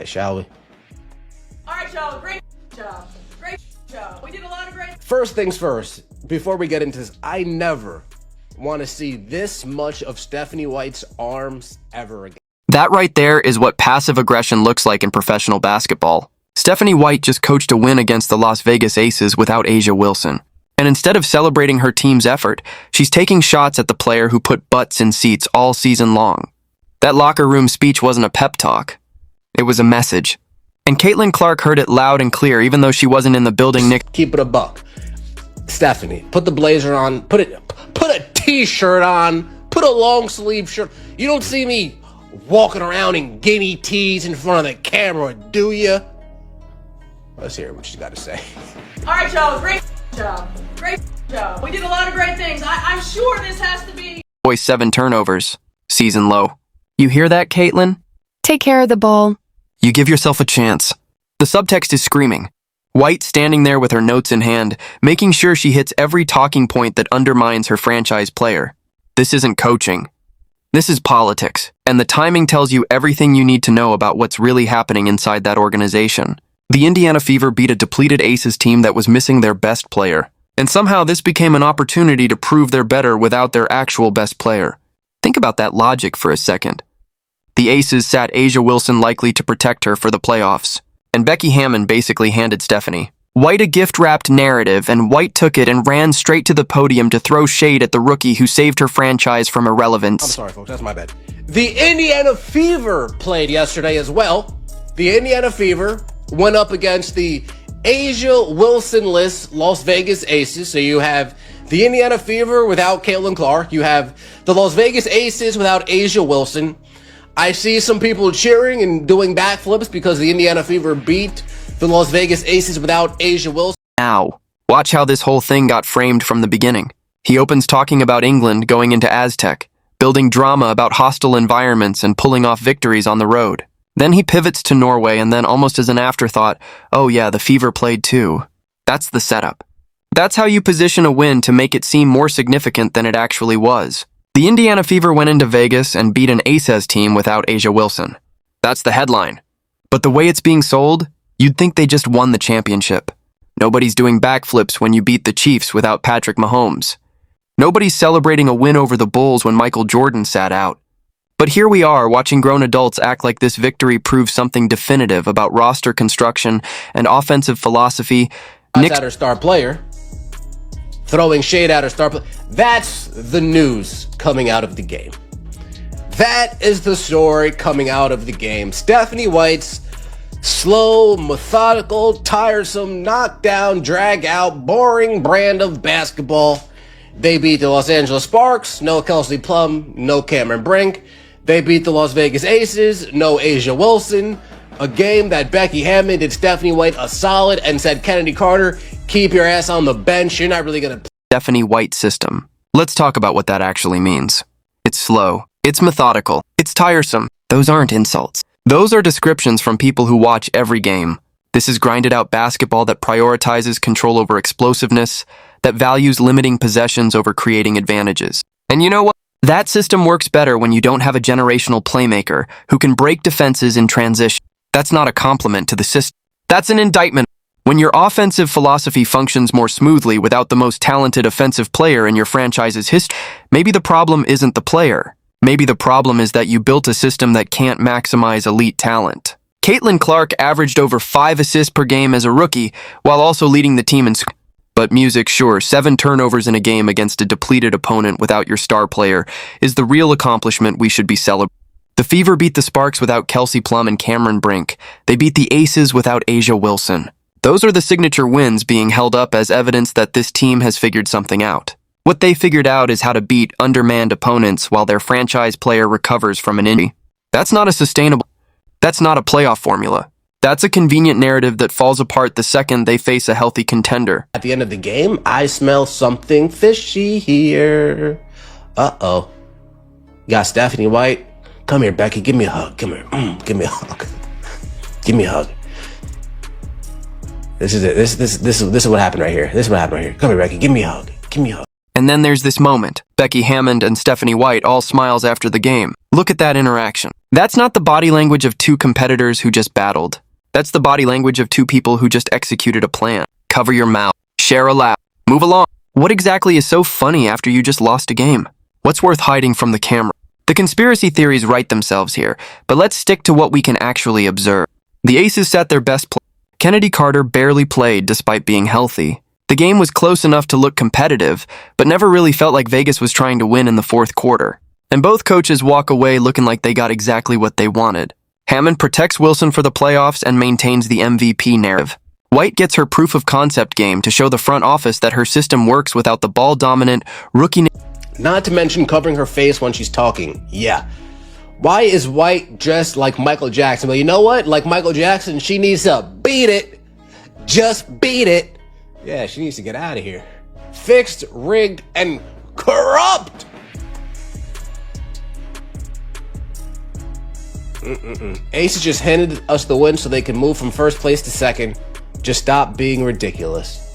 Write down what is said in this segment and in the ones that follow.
Shall we? All right, y'all. Great job. Great job. We did a lot of great. First things first, before we get into this, I never want to see this much of Stephanie White's arms ever again. That right there is what passive aggression looks like in professional basketball. Stephanie White just coached a win against the Las Vegas Aces without A'ja Wilson. And instead of celebrating her team's effort, she's taking shots at the player who put butts in seats all season long. That locker room speech wasn't a pep talk. It was a message. And Caitlin Clark heard it loud and clear, even though she wasn't in the building. Keep it a buck. Stephanie, put the blazer on, put a t-shirt on, put a long sleeve shirt. You don't see me walking around in guinea tees in front of the camera, do you? Let's hear what she's got to say. All right, y'all. Great job. Great job. We did a lot of great things. I'm sure this has to be. Boys 7 turnovers. Season low. You hear that, Caitlin? Take care of the ball. You give yourself a chance. The subtext is screaming. White standing there with her notes in hand, making sure she hits every talking point that undermines her franchise player. This isn't coaching. This is politics, and the timing tells you everything you need to know about what's really happening inside that organization. The Indiana Fever beat a depleted Aces team that was missing their best player, and somehow this became an opportunity to prove they're better without their actual best player. Think about that logic for a second. The Aces sat A'ja Wilson likely to protect her for the playoffs, and Becky Hammon basically handed Stephanie White a gift-wrapped narrative, and White took it and ran straight to the podium to throw shade at the rookie who saved her franchise from irrelevance. I'm sorry, folks. That's my bad. The Indiana Fever played yesterday as well. The Indiana Fever went up against the A'ja Wilson-less Las Vegas Aces. So you have the Indiana Fever without Caitlin Clark. You have the Las Vegas Aces without A'ja Wilson. I see some people cheering and doing backflips because the Indiana Fever beat the Las Vegas Aces without A'ja Wilson. Now, watch how this whole thing got framed from the beginning. He opens talking about England going into Aztec, building drama about hostile environments and pulling off victories on the road. Then he pivots to Norway and then, almost as an afterthought, oh yeah, the Fever played too. That's the setup. That's how you position a win to make it seem more significant than it actually was. The Indiana Fever went into Vegas and beat an Aces team without A'ja Wilson. That's the headline. But the way it's being sold, you'd think they just won the championship. Nobody's doing backflips when you beat the Chiefs without Patrick Mahomes. Nobody's celebrating a win over the Bulls when Michael Jordan sat out. But here we are, watching grown adults act like this victory proves something definitive about roster construction and offensive philosophy. At her star player, throwing shade at her star player. That's the news coming out of the game. That is the story coming out of the game. Stephanie White's slow, methodical, tiresome, knockdown, drag out, boring brand of basketball. They beat the Los Angeles Sparks, no Kelsey Plum, no Cameron Brink. They beat the Las Vegas Aces, no A'ja Wilson. A game that Becky Hammon did Stephanie White a solid and said, Kennedy Carter, keep your ass on the bench. You're not really going to play. Stephanie White system. Let's talk about what that actually means. It's slow. It's methodical. It's tiresome. Those aren't insults. Those are descriptions from people who watch every game. This is grinded out basketball that prioritizes control over explosiveness, that values limiting possessions over creating advantages. And you know what? That system works better when you don't have a generational playmaker who can break defenses in transition. That's not a compliment to the system. That's an indictment. When your offensive philosophy functions more smoothly without the most talented offensive player in your franchise's history, maybe the problem isn't the player. Maybe the problem is that you built a system that can't maximize elite talent. Caitlin Clark averaged over 5 assists per game as a rookie, while also leading the team in scoring. But music, sure, 7 turnovers in a game against a depleted opponent without your star player is the real accomplishment we should be celebrating. The Fever beat the Sparks without Kelsey Plum and Cameron Brink. They beat the Aces without A'ja Wilson. Those are the signature wins being held up as evidence that this team has figured something out. What they figured out is how to beat undermanned opponents while their franchise player recovers from an injury. That's not a playoff formula. That's a convenient narrative that falls apart the second they face a healthy contender. At the end of the game, I smell something fishy here. Uh-oh. Got Stephanie White. Come here, Becky. Give me a hug. Come here. Give me a hug. Give me a hug. This is it. This is what happened right here. This is what happened right here. Come here, Becky. Give me a hug. Give me a hug. And then there's this moment. Becky Hammon and Stephanie White all smiles after the game. Look at that interaction. That's not the body language of two competitors who just battled. That's the body language of two people who just executed a plan. Cover your mouth. Share a laugh. Move along. What exactly is so funny after you just lost a game? What's worth hiding from the camera? The conspiracy theories write themselves here, but let's stick to what we can actually observe. The Aces set their best play. Kennedy Carter barely played despite being healthy. The game was close enough to look competitive, but never really felt like Vegas was trying to win in the fourth quarter. And both coaches walk away looking like they got exactly what they wanted. Hammond protects Wilson for the playoffs and maintains the MVP narrative. White gets her proof of concept game to show the front office that her system works without the ball-dominant rookie. Not to mention covering her face when she's talking. Yeah. Why is White dressed like Michael Jackson? Well, you know what? Like Michael Jackson, she needs to beat it. Just beat it. Yeah, she needs to get out of here. Fixed, rigged, and corrupt. Aces just handed us the win so they can move from first place to second. Just stop being ridiculous.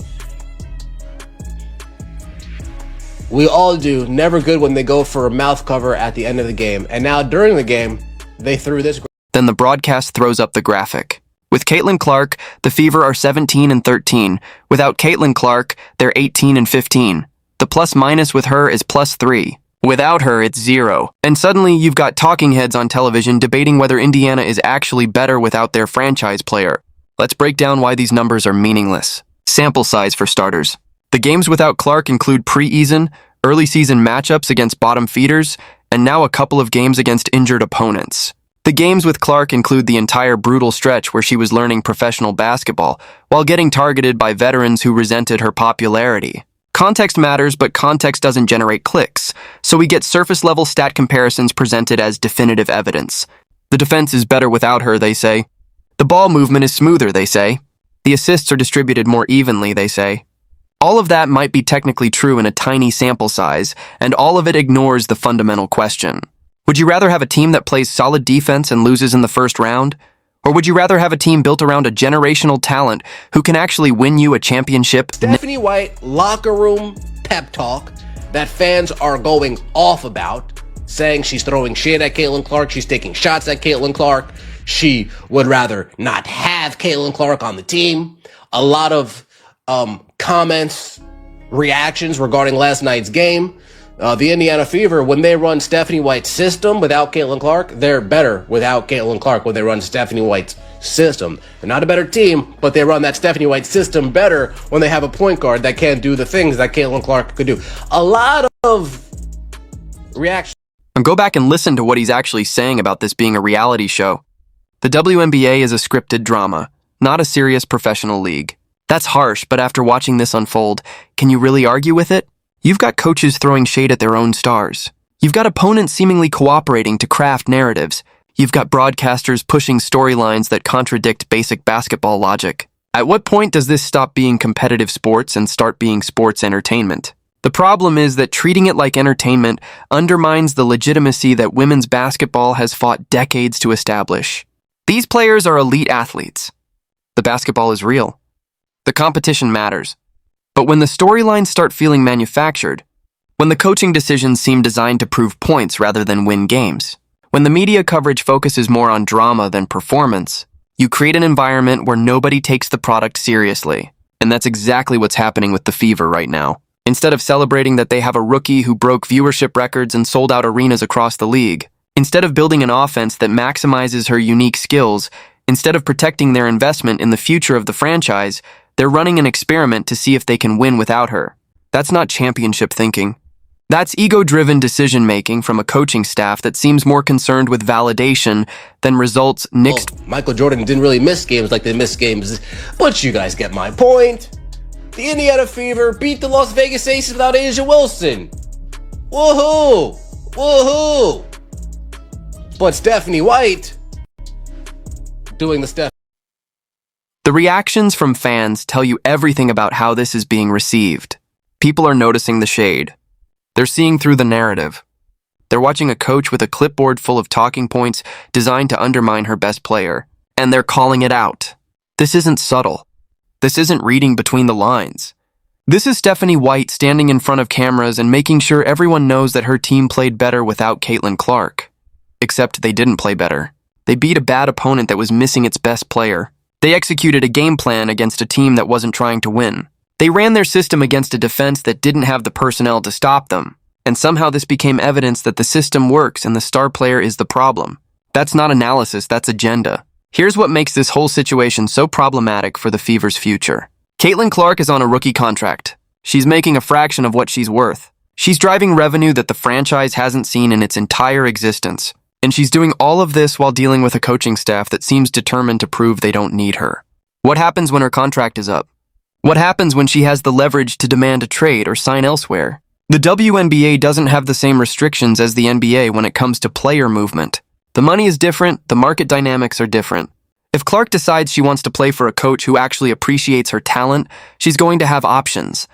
We all do. Never good when they go for a mouth cover at the end of the game. And now during the game, they threw this. Then the broadcast throws up the graphic. With Caitlin Clark, the Fever are 17-13. Without Caitlin Clark, they're 18-15. The plus-minus with her is +3. Without her, it's 0. And suddenly, you've got talking heads on television debating whether Indiana is actually better without their franchise player. Let's break down why these numbers are meaningless. Sample size for starters. The games without Clark include preseason, early season matchups against bottom feeders, and now a couple of games against injured opponents. The games with Clark include the entire brutal stretch where she was learning professional basketball while getting targeted by veterans who resented her popularity. Context matters, but context doesn't generate clicks, so we get surface-level stat comparisons presented as definitive evidence. The defense is better without her, they say. The ball movement is smoother, they say. The assists are distributed more evenly, they say. All of that might be technically true in a tiny sample size, and all of it ignores the fundamental question. Would you rather have a team that plays solid defense and loses in the first round? Or would you rather have a team built around a generational talent who can actually win you a championship? Stephanie White locker room pep talk that fans are going off about, saying she's throwing shade at Caitlin Clark, she's taking shots at Caitlin Clark, she would rather not have Caitlin Clark on the team. A lot of comments, reactions regarding last night's game. The Indiana Fever, when they run Stephanie White's system without Caitlin Clark, they're better without Caitlin Clark when they run Stephanie White's system. They're not a better team, but they run that Stephanie White system better when they have a point guard that can't do the things that Caitlin Clark could do. A lot of reaction. And go back and listen to what he's actually saying about this being a reality show. The WNBA is a scripted drama, not a serious professional league. That's harsh, but after watching this unfold, can you really argue with it? You've got coaches throwing shade at their own stars. You've got opponents seemingly cooperating to craft narratives. You've got broadcasters pushing storylines that contradict basic basketball logic. At what point does this stop being competitive sports and start being sports entertainment? The problem is that treating it like entertainment undermines the legitimacy that women's basketball has fought decades to establish. These players are elite athletes. The basketball is real. The competition matters. But when the storylines start feeling manufactured, when the coaching decisions seem designed to prove points rather than win games, when the media coverage focuses more on drama than performance, you create an environment where nobody takes the product seriously. And that's exactly what's happening with the Fever right now. Instead of celebrating that they have a rookie who broke viewership records and sold out arenas across the league, instead of building an offense that maximizes her unique skills, instead of protecting their investment in the future of the franchise, they're running an experiment to see if they can win without her. That's not championship thinking. That's ego-driven decision-making from a coaching staff that seems more concerned with validation than results. Well, Michael Jordan didn't really miss games like they missed games, but you guys get my point. The Indiana Fever beat the Las Vegas Aces without Asia Wilson. Woohoo! Woohoo! But Stephanie White doing the stuff. The reactions from fans tell you everything about how this is being received. People are noticing the shade. They're seeing through the narrative. They're watching a coach with a clipboard full of talking points designed to undermine her best player, and they're calling it out. This isn't subtle. This isn't reading between the lines. This is Stephanie White standing in front of cameras and making sure everyone knows that her team played better without Caitlin Clark. except they didn't play better. They beat a bad opponent that was missing its best player. They executed a game plan against a team that wasn't trying to win. They ran their system against a defense that didn't have the personnel to stop them. And somehow this became evidence that the system works and the star player is the problem. That's not analysis, that's agenda. Here's what makes this whole situation so problematic for the Fever's future. Caitlin Clark is on a rookie contract. She's making a fraction of what she's worth. She's driving revenue that the franchise hasn't seen in its entire existence. And she's doing all of this while dealing with a coaching staff that seems determined to prove they don't need her. What happens when her contract is up? What happens when she has the leverage to demand a trade or sign elsewhere? The WNBA doesn't have the same restrictions as the NBA when it comes to player movement. The money is different, the market dynamics are different. If Clark decides she wants to play for a coach who actually appreciates her talent, she's going to have options.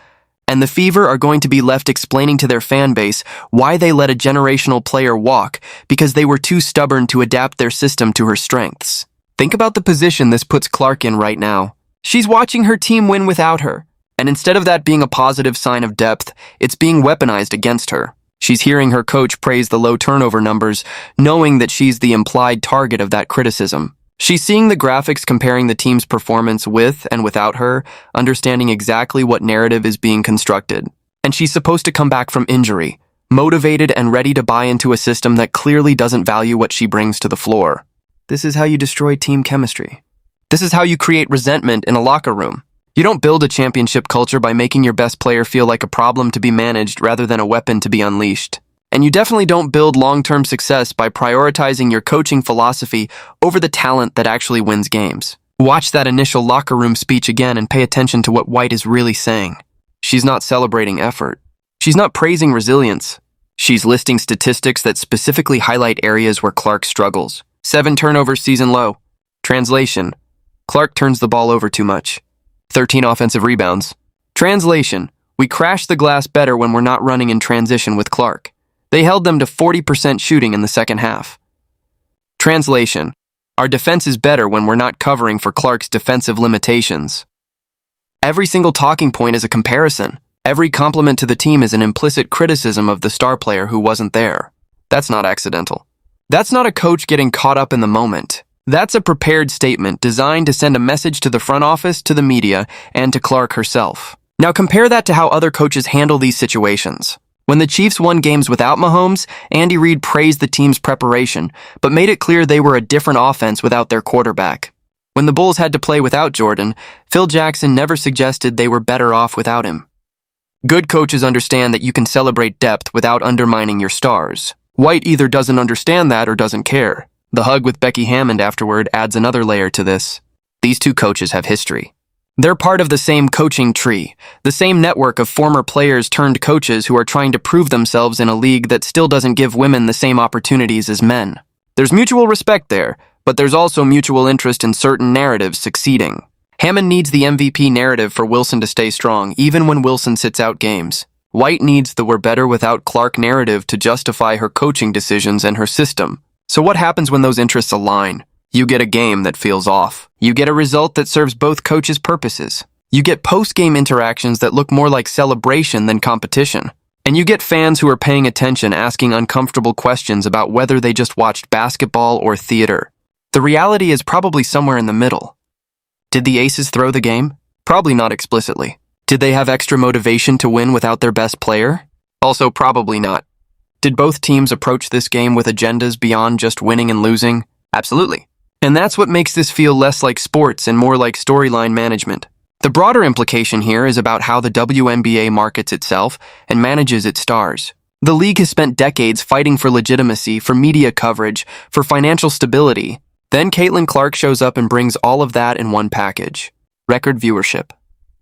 And the Fever are going to be left explaining to their fan base why they let a generational player walk because they were too stubborn to adapt their system to her strengths. Think about the position this puts Clark in right now. She's watching her team win without her. And instead of that being a positive sign of depth, it's being weaponized against her. She's hearing her coach praise the low turnover numbers, knowing that she's the implied target of that criticism. She's seeing the graphics comparing the team's performance with and without her, understanding exactly what narrative is being constructed. And she's supposed to come back from injury, motivated and ready to buy into a system that clearly doesn't value what she brings to the floor. This is how you destroy team chemistry. This is how you create resentment in a locker room. You don't build a championship culture by making your best player feel like a problem to be managed rather than a weapon to be unleashed. And you definitely don't build long-term success by prioritizing your coaching philosophy over the talent that actually wins games. Watch that initial locker room speech again and pay attention to what White is really saying. She's not celebrating effort. She's not praising resilience. She's listing statistics that specifically highlight areas where Clark struggles. 7 turnovers season low. Translation: Clark turns the ball over too much. 13 offensive rebounds. Translation: we crash the glass better when we're not running in transition with Clark. They held them to 40% shooting in the second half. Translation: our defense is better when we're not covering for Clark's defensive limitations. Every single talking point is a comparison. Every compliment to the team is an implicit criticism of the star player who wasn't there. That's not accidental. That's not a coach getting caught up in the moment. That's a prepared statement designed to send a message to the front office, to the media, and to Clark herself. Now compare that to how other coaches handle these situations. When the Chiefs won games without Mahomes, Andy Reid praised the team's preparation, but made it clear they were a different offense without their quarterback. When the Bulls had to play without Jordan, Phil Jackson never suggested they were better off without him. Good coaches understand that you can celebrate depth without undermining your stars. White either doesn't understand that or doesn't care. The hug with Becky Hammond afterward adds another layer to this. These two coaches have history. They're part of the same coaching tree, the same network of former players turned coaches who are trying to prove themselves in a league that still doesn't give women the same opportunities as men. There's mutual respect there, but there's also mutual interest in certain narratives succeeding. Hammond needs the MVP narrative for Wilson to stay strong, even when Wilson sits out games. White needs the "we're better without Clark" narrative to justify her coaching decisions and her system. So what happens when those interests align? You get a game that feels off. You get a result that serves both coaches' purposes. You get post-game interactions that look more like celebration than competition. And you get fans who are paying attention asking uncomfortable questions about whether they just watched basketball or theater. The reality is probably somewhere in the middle. Did the Aces throw the game? Probably not explicitly. Did they have extra motivation to win without their best player? Also probably not. Did both teams approach this game with agendas beyond just winning and losing? Absolutely. And that's what makes this feel less like sports and more like storyline management. The broader implication here is about how the WNBA markets itself and manages its stars. The league has spent decades fighting for legitimacy, for media coverage, for financial stability. Then Caitlin Clark shows up and brings all of that in one package. Record viewership.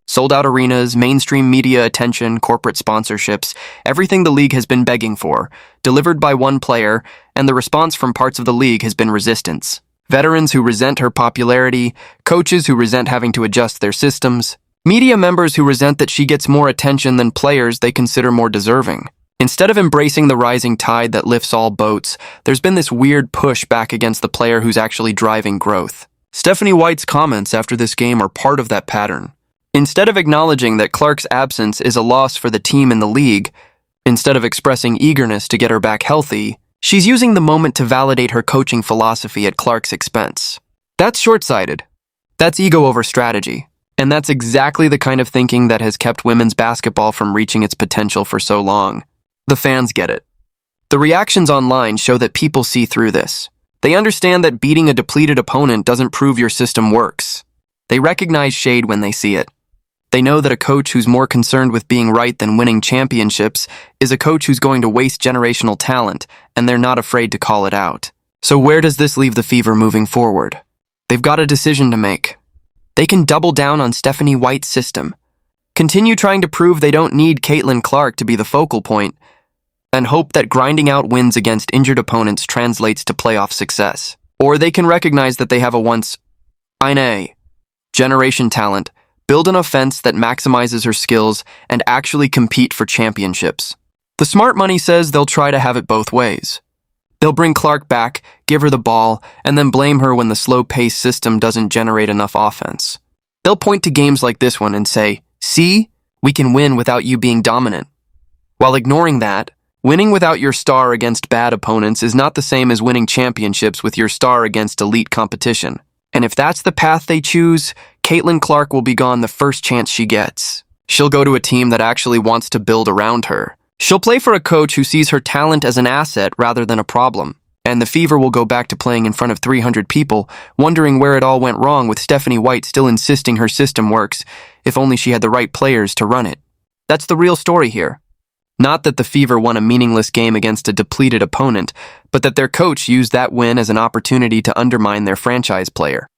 Sold-out arenas, mainstream media attention, corporate sponsorships, everything the league has been begging for, delivered by one player, and the response from parts of the league has been resistance. Veterans who resent her popularity, coaches who resent having to adjust their systems, media members who resent that she gets more attention than players they consider more deserving. Instead of embracing the rising tide that lifts all boats, there's been this weird push back against the player who's actually driving growth. Stephanie White's comments after this game are part of that pattern. Instead of acknowledging that Clark's absence is a loss for the team and the league, instead of expressing eagerness to get her back healthy, She's using the moment to validate her coaching philosophy at Clark's expense. That's short-sighted. That's ego over strategy. And that's exactly the kind of thinking that has kept women's basketball from reaching its potential for so long. The fans get it. The reactions online show that people see through this. They understand that beating a depleted opponent doesn't prove your system works. They recognize shade when they see it. They know that a coach who's more concerned with being right than winning championships is a coach who's going to waste generational talent, and they're not afraid to call it out. So where does this leave the Fever moving forward? They've got a decision to make. They can double down on Stephanie White's system, continue trying to prove they don't need Caitlin Clark to be the focal point, and hope that grinding out wins against injured opponents translates to playoff success. Or they can recognize that they have a once-in-a generation talent, build an offense that maximizes her skills, and actually compete for championships. The smart money says they'll try to have it both ways. They'll bring Clark back, give her the ball, and then blame her when the slow-paced system doesn't generate enough offense. They'll point to games like this one and say, "See, we can win without you being dominant." While ignoring that, winning without your star against bad opponents is not the same as winning championships with your star against elite competition. And if that's the path they choose, Caitlin Clark will be gone the first chance she gets. She'll go to a team that actually wants to build around her. She'll play for a coach who sees her talent as an asset rather than a problem. And the Fever will go back to playing in front of 300 people, wondering where it all went wrong with Stephanie White still insisting her system works, if only she had the right players to run it. That's the real story here. Not that the Fever won a meaningless game against a depleted opponent, but that their coach used that win as an opportunity to undermine their franchise player.